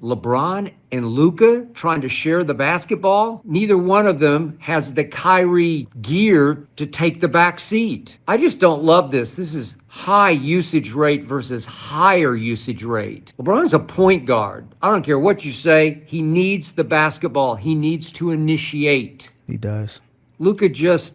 LeBron and Luka trying to share the basketball. Neither one of them has the Kyrie gear to take the back seat. I just don't love this. This is high usage rate versus higher usage rate. LeBron's a point guard. I don't care what you say. He needs the basketball. He needs to initiate. He does. Luka just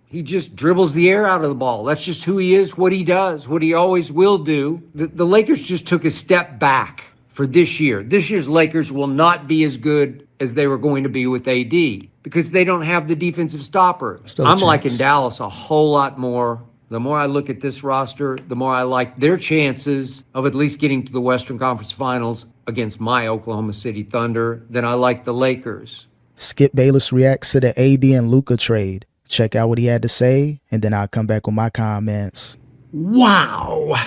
dribbles the air out of the ball. That's just who he is, what he does, what he always will do. The Lakers just took a step back for this year. This year's Lakers will not be as good as they were going to be with AD because they don't have the defensive stopper. I'm liking Dallas a whole lot more. The more I look at this roster, the more I like their chances of at least getting to the Western Conference Finals against my Oklahoma City Thunder than I like the Lakers. Skip Bayless reacts to the AD and Luka trade. Check out what he had to say, and then I'll come back with my comments. Wow.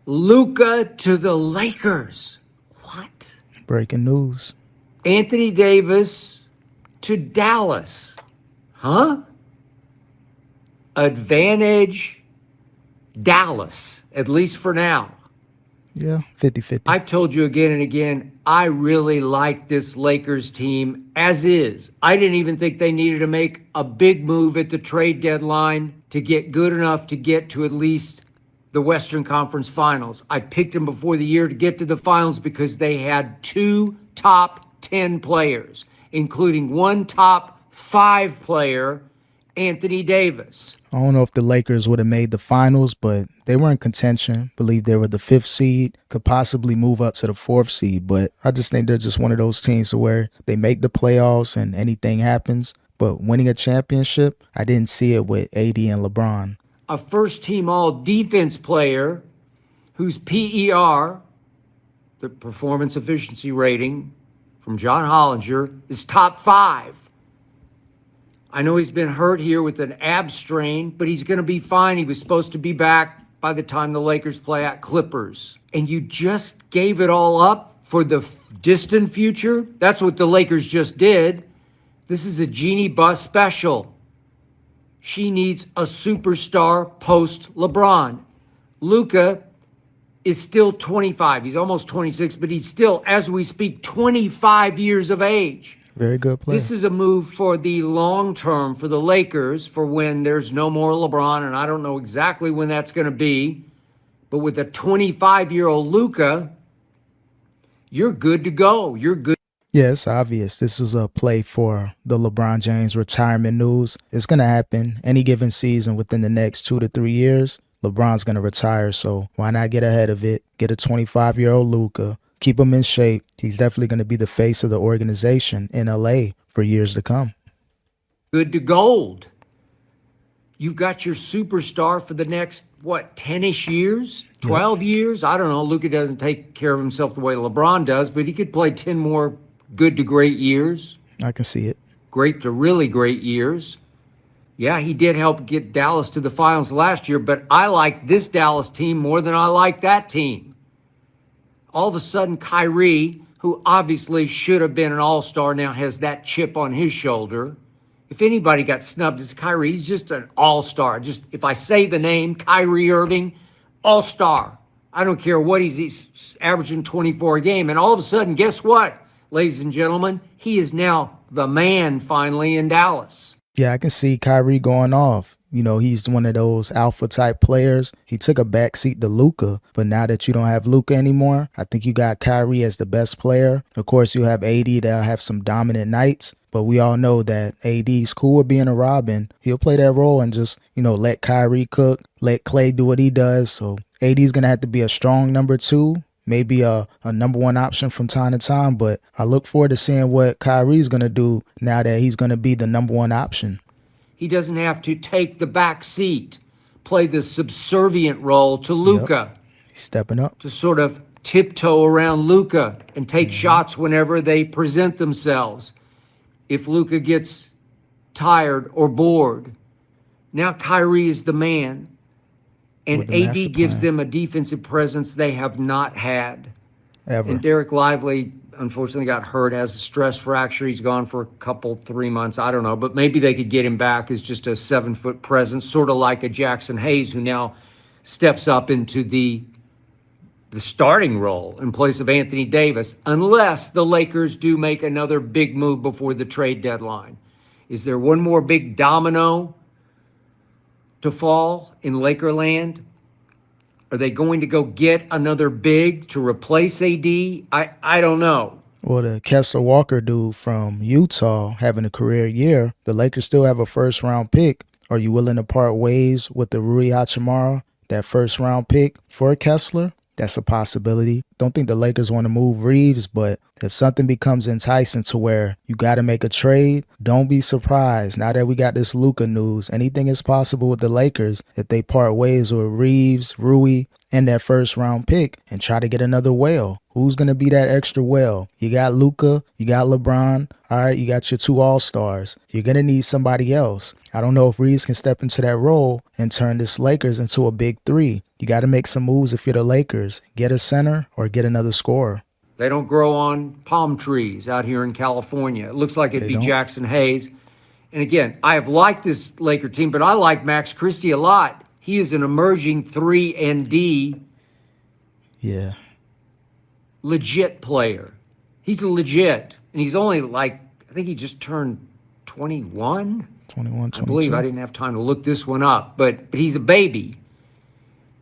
Luka to the Lakers. What? Breaking news. Anthony Davis to Dallas. Huh? Advantage Dallas, at least for now. Yeah, 50-50. I've told you again and again, I really like this Lakers team as is. I didn't even think they needed to make a big move at the trade deadline to get good enough to get to at least the Western Conference Finals. I picked them before the year to get to the finals because they had 2 top 10 players, including 1 top 5 player, Anthony Davis. I don't know if the Lakers would have made the finals, but they were in contention. Believe they were the 5th seed, could possibly move up to the 4th seed. But I just think they're just one of those teams where they make the playoffs and anything happens. But winning a championship, I didn't see it with AD and LeBron. A first-team all-defense player whose PER, the performance efficiency rating from John Hollinger, is top 5. I know he's been hurt here with an ab strain, but he's going to be fine. He was supposed to be back by the time the Lakers play at Clippers. And you just gave it all up for the distant future? That's what the Lakers just did. This is a Genie Bus special. She needs a superstar post-LeBron. Luka is still 25. He's almost 26, but he's still, as we speak, 25 years of age. Very good play. This is a move for the long term for the Lakers for when there's no more LeBron, and I don't know exactly when that's going to be. But with a 25-year-old Luka, you're good to go. You're good. Yeah, it's obvious. This is a play for the LeBron James retirement news. It's going to happen any given season within the next 2 to 3 years. LeBron's going to retire, so why not get ahead of it? Get a 25-year-old Luka. Keep him in shape. He's definitely going to be the face of the organization in LA for years to come. Good to gold. You've got your superstar for the next, 10-ish years? 12 years? I don't know. Luka doesn't take care of himself the way LeBron does, but he could play 10 more good to great years. I can see it. Great to really great years. Yeah, he did help get Dallas to the finals last year, but I like this Dallas team more than I like that team. All of a sudden, Kyrie, who obviously should have been an all-star, now has that chip on his shoulder. If anybody got snubbed, it's Kyrie. He's just an all-star. Just if I say the name, Kyrie Irving, all-star. I don't care what he's averaging 24 a game. And all of a sudden, guess what, ladies and gentlemen? He is now the man finally in Dallas. Yeah, I can see Kyrie going off. You know, he's one of those alpha type players. He took a backseat to Luka, but now that you don't have Luka anymore, I think you got Kyrie as the best player. Of course, you have AD that'll have some dominant nights, but we all know that AD's cool with being a Robin. He'll play that role and just, let Kyrie cook, let Clay do what he does. So AD's going to have to be a strong number 2. Maybe a number 1 option from time to time, but I look forward to seeing what Kyrie's going to do now that he's going to be the number 1 option. He doesn't have to take the back seat, play the subservient role to Luka. Yep. He's stepping up. To sort of tiptoe around Luka and take shots whenever they present themselves. If Luka gets tired or bored, now Kyrie is the man. And AD gives them a defensive presence they have not had. Ever. And Derek Lively, unfortunately, got hurt, has a stress fracture. He's gone for a 3 months. I don't know. But maybe they could get him back as just a 7-foot presence, sort of like a Jackson Hayes, who now steps up into the the starting role in place of Anthony Davis, unless the Lakers do make another big move before the trade deadline. Is there one more big domino to fall in Lakerland? Are they going to go get another big to replace AD? I don't know. Well, the Kessler Walker dude from Utah having a career year, the Lakers still have a first-round pick. Are you willing to part ways with the Rui Hachimura, that first-round pick, for Kessler? That's a possibility. Don't think the Lakers want to move Reeves, but if something becomes enticing to where you got to make a trade, don't be surprised. Now that we got this Luka news, anything is possible with the Lakers if they part ways with Reeves, Rui, and that first-round pick and try to get another whale. Who's going to be that extra whale? You got Luka, you got LeBron, all right, you got your two all-stars. You're going to need somebody else. I don't know if Reeves can step into that role and turn this Lakers into a big three. You got to make some moves if you're the Lakers. Get a center or get another scorer. They don't grow on palm trees out here in California. It looks like it'd be Jackson Hayes. And again, I have liked this Laker team, but I like Max Christie a lot. He is an emerging 3-and-D legit player. He's a legit. And he's only I think he just turned 21. 21, 22. I believe. I didn't have time to look this one up, but he's a baby.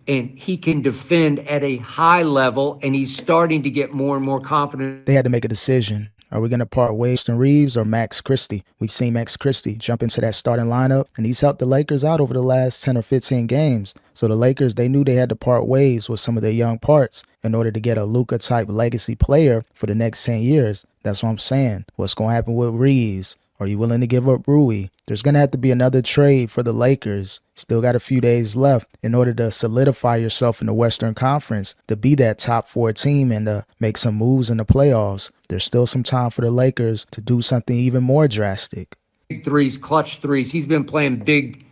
And he can defend at a high level, and he's starting to get more and more confident. They had to make a decision. Are we going to part ways with Reeves or Max Christie? We've seen Max Christie jump into that starting lineup, and he's helped the Lakers out over the last 10 or 15 games. So the Lakers, they knew they had to part ways with some of their young parts in order to get a Luka-type legacy player for the next 10 years. That's what I'm saying. What's going to happen with Reeves? Are you willing to give up Rui? There's going to have to be another trade for the Lakers. Still got a few days left in order to solidify yourself in the Western Conference to be that top 4 team and to make some moves in the playoffs. There's still some time for the Lakers to do something even more drastic. Big threes, clutch threes. He's been playing big,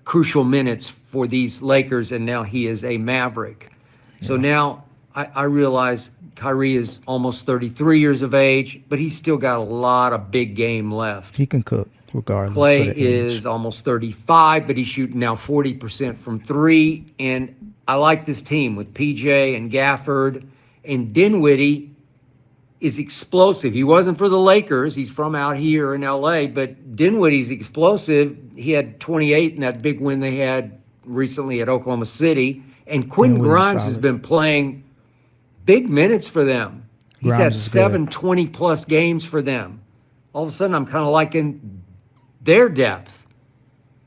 crucial minutes for these Lakers, and now he is a Maverick. So now I realize Kyrie is almost 33 years of age, but he's still got a lot of big game left. He can cook regardless. Clay is almost 35, but he's shooting now 40% from 3. And I like this team with PJ and Gafford, and Dinwiddie is explosive. He wasn't for the Lakers. He's from out here in LA, but Dinwiddie's explosive. He had 28 in that big win they had recently at Oklahoma City. And Quentin Grimes has been playing big minutes for them. He's had 7 20-plus games for them. All of a sudden, I'm kind of liking their depth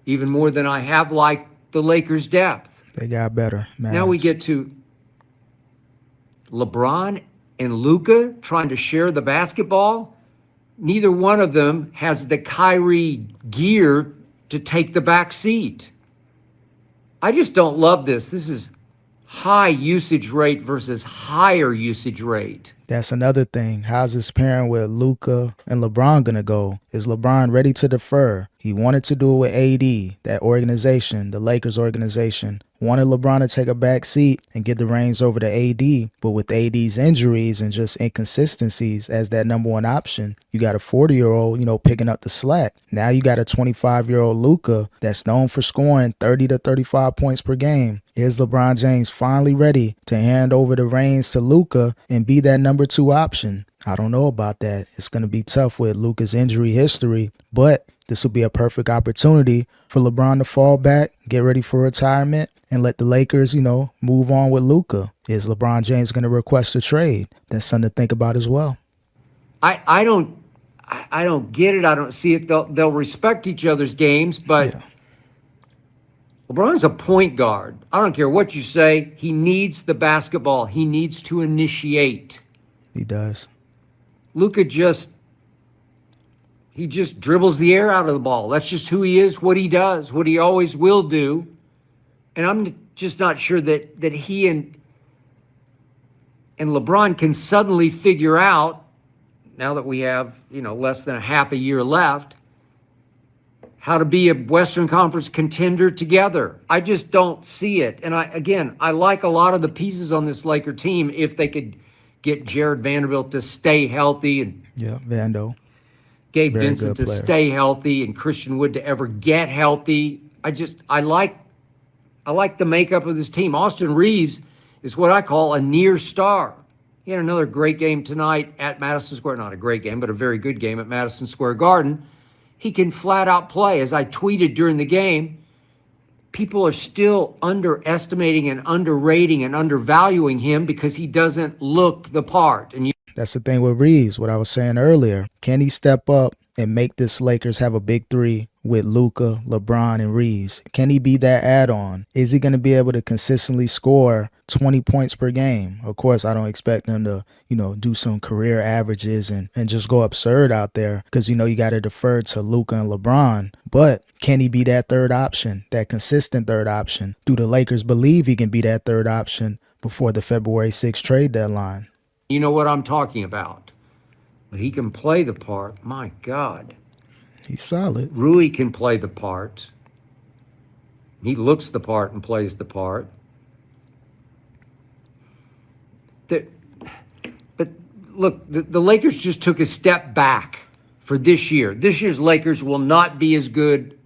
even more than I have liked the Lakers' depth. They got better. Now we get to LeBron and Luka trying to share the basketball. Neither one of them has the Kyrie gear to take the back seat. I just don't love this. This is high usage rate versus higher usage rate. That's another thing. How's this pairing with Luka and LeBron going to go? Is LeBron ready to defer? He wanted to do it with AD, that organization, the Lakers organization. Wanted LeBron to take a back seat and get the reins over to AD. But with AD's injuries and just inconsistencies as that number one option, you got a 40-year-old, picking up the slack. Now you got a 25-year-old Luka that's known for scoring 30 to 35 points per game. Is LeBron James finally ready to hand over the reins to Luka and be that number 2 option? I don't know about that. It's going to be tough with Luka's injury history, but this will be a perfect opportunity for LeBron to fall back, get ready for retirement, and let the Lakers, move on with Luka. Is LeBron James going to request a trade? That's something to think about as well. I don't get it. I don't see it. They'll respect each other's games, but LeBron's a point guard. I don't care what you say. He needs the basketball. He needs to initiate. He does. Luka just dribbles the air out of the ball. That's just who he is, what he does, what he always will do. And I'm just not sure that he and LeBron can suddenly figure out, now that we have, less than a half a year left, how to be a Western Conference contender together. I just don't see it. And I like a lot of the pieces on this Laker team if they could get Jared Vanderbilt to stay healthy and Vando. Gabe Vincent to stay healthy and Christian Wood to ever get healthy. I like the makeup of this team. Austin Reeves is what I call a near star. He had another great game tonight at Madison Square. Not a great game, but a very good game at Madison Square Garden. He can flat out play. As I tweeted during the game, people are still underestimating and underrating and undervaluing him because he doesn't look the part. And that's the thing with Reeves, what I was saying earlier. Can he step up and make this Lakers have a big three with Luka, LeBron, and Reeves? Can he be that add-on? Is he going to be able to consistently score 20 points per game? Of course, I don't expect him to, do some career averages and just go absurd out there because, you got to defer to Luka and LeBron. But can he be that third option, that consistent third option? Do the Lakers believe he can be that third option before the February 6th trade deadline? You know what I'm talking about. But he can play the part. My God. He's solid. Rui can play the part. He looks the part and plays the part. But look, the Lakers just took a step back for this year. This year's Lakers will not be as good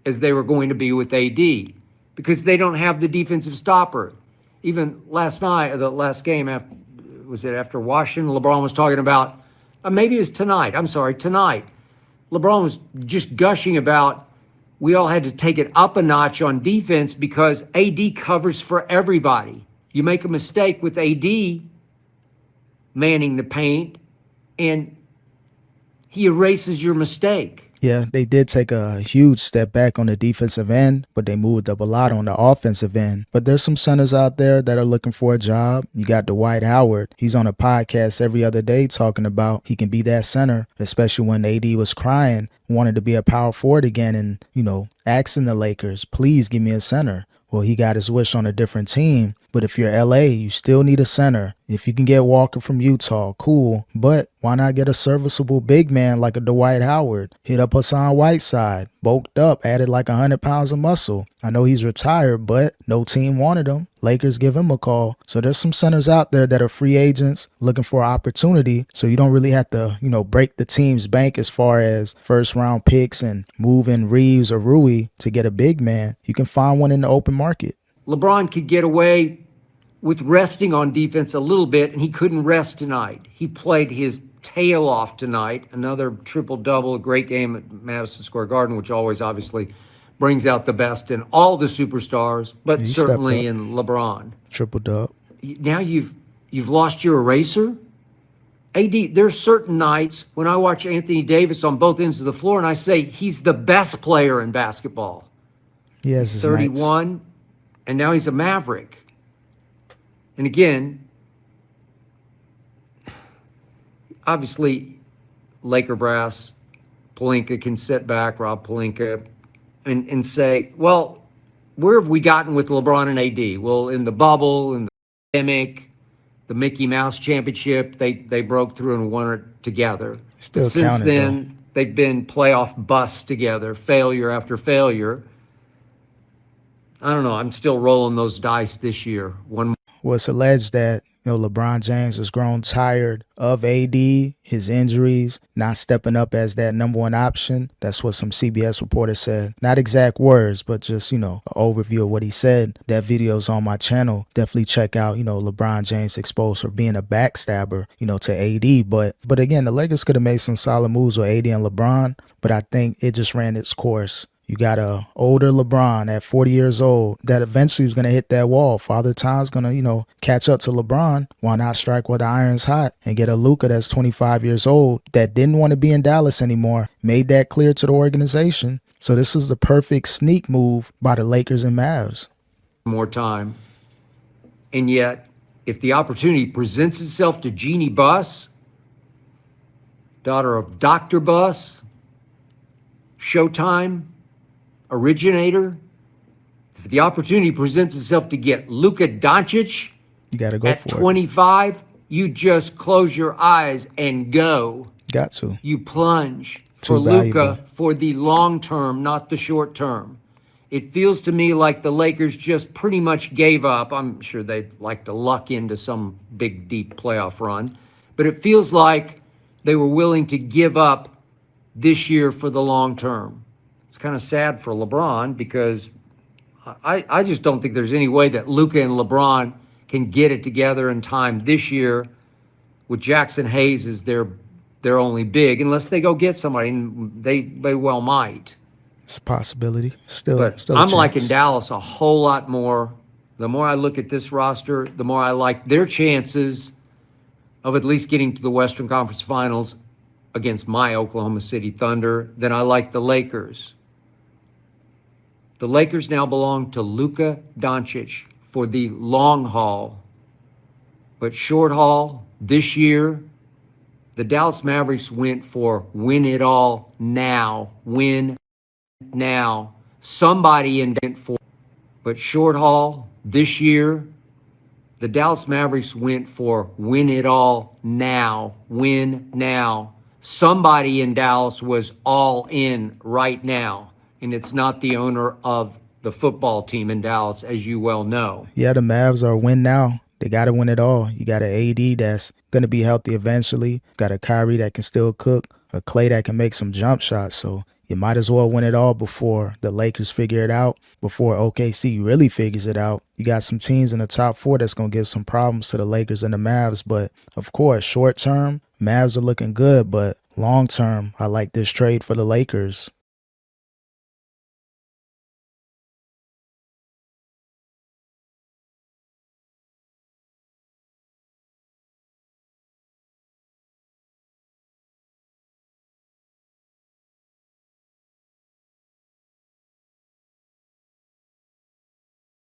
as they were going to be with AD because they don't have the defensive stopper. Even last night, or the last game, after Washington, LeBron was talking about, maybe it was tonight. Tonight. LeBron was just gushing about we all had to take it up a notch on defense because AD covers for everybody. You make a mistake with AD manning the paint, and he erases your mistake. Yeah, they did take a huge step back on the defensive end, but they moved up a lot on the offensive end. But there's some centers out there that are looking for a job. You got Dwight Howard. He's on a podcast every other day talking about he can be that center, especially when AD was crying, wanted to be a power forward again and, asking the Lakers, please give me a center. Well, he got his wish on a different team. But if you're LA, you still need a center. If you can get Walker from Utah, cool. But why not get a serviceable big man like a Dwight Howard? Hit up Hassan Whiteside, bulked up, added like 100 pounds of muscle. I know he's retired, but no team wanted him. Lakers give him a call. So there's some centers out there that are free agents looking for opportunity. So you don't really have to, break the team's bank as far as first round picks and move in Reeves or Rui to get a big man. You can find one in the open market. LeBron could get away with resting on defense a little bit, and he couldn't rest tonight. He played his tail off tonight. Another triple-double, a great game at Madison Square Garden, which always obviously brings out the best in all the superstars, but certainly in LeBron. Triple-double. Now you've lost your eraser? AD, there's certain nights when I watch Anthony Davis on both ends of the floor, and I say he's the best player in basketball. Yes, he's 31, nights. And now he's a Maverick. And again, obviously, Laker brass, Pelinka can sit back, Rob Pelinka, and say, well, where have we gotten with LeBron and AD? Well, in the bubble, in the pandemic, the Mickey Mouse Championship, they broke through and won it together. Still since counted, then, they've been playoff busts together, failure after failure. I don't know. I'm still rolling those dice this year. Well, it's alleged that LeBron James has grown tired of AD, his injuries, not stepping up as that number one option. That's what some CBS reporter said. Not exact words, but just, an overview of what he said. That video's on my channel. Definitely check out, LeBron James exposed for being a backstabber, to AD. But again, the Lakers could have made some solid moves with AD and LeBron, but I think it just ran its course. You got a older LeBron at 40 years old that eventually is going to hit that wall. Father Time's going to, catch up to LeBron. Why not strike while the iron's hot and get a Luka that's 25 years old that didn't want to be in Dallas anymore, made that clear to the organization. So this is the perfect sneak move by the Lakers and Mavs. More time. And yet, if the opportunity presents itself to Jeannie Buss, daughter of Dr. Buss, Showtime, originator, if the opportunity presents itself to get Luka Doncic, you got to go at for 25, you just close your eyes and go. Got to. You plunge Too for valuable. Luka for the long term, not the short term. It feels to me like the Lakers just pretty much gave up. I'm sure they'd like to luck into some big, deep playoff run, but it feels like they were willing to give up this year for the long term. It's kind of sad for LeBron because I just don't think there's any way that Luka and LeBron can can get it together in time this year with Jackson Hayes as their only big, unless they go get somebody, and they well might. It's a possibility. Still But a I'm chance. liking Dallas a whole lot more. The more I look at this roster, the more I like their chances of at least getting to the Western Conference Finals against my Oklahoma City Thunder than I like the Lakers. The Lakers now belong to Luka Doncic for the long haul. But short haul, this year, the Dallas Mavericks went for win it all now. Win now. Somebody in went for. But short haul, this year, the Dallas Mavericks went for win it all now. Win now. Somebody in Dallas was all in right now. And it's not the owner of the football team in Dallas, as you well know. Yeah, the Mavs are win now. They got to win it all. You got an AD that's going to be healthy eventually. Got a Kyrie that can still cook, a Klay that can make some jump shots. So you might as well win it all before the Lakers figure it out, before OKC really figures it out. You got some teams in the top 4 that's going to give some problems to the Lakers and the Mavs. But, of course, short term, Mavs are looking good. But long term, I like this trade for the Lakers.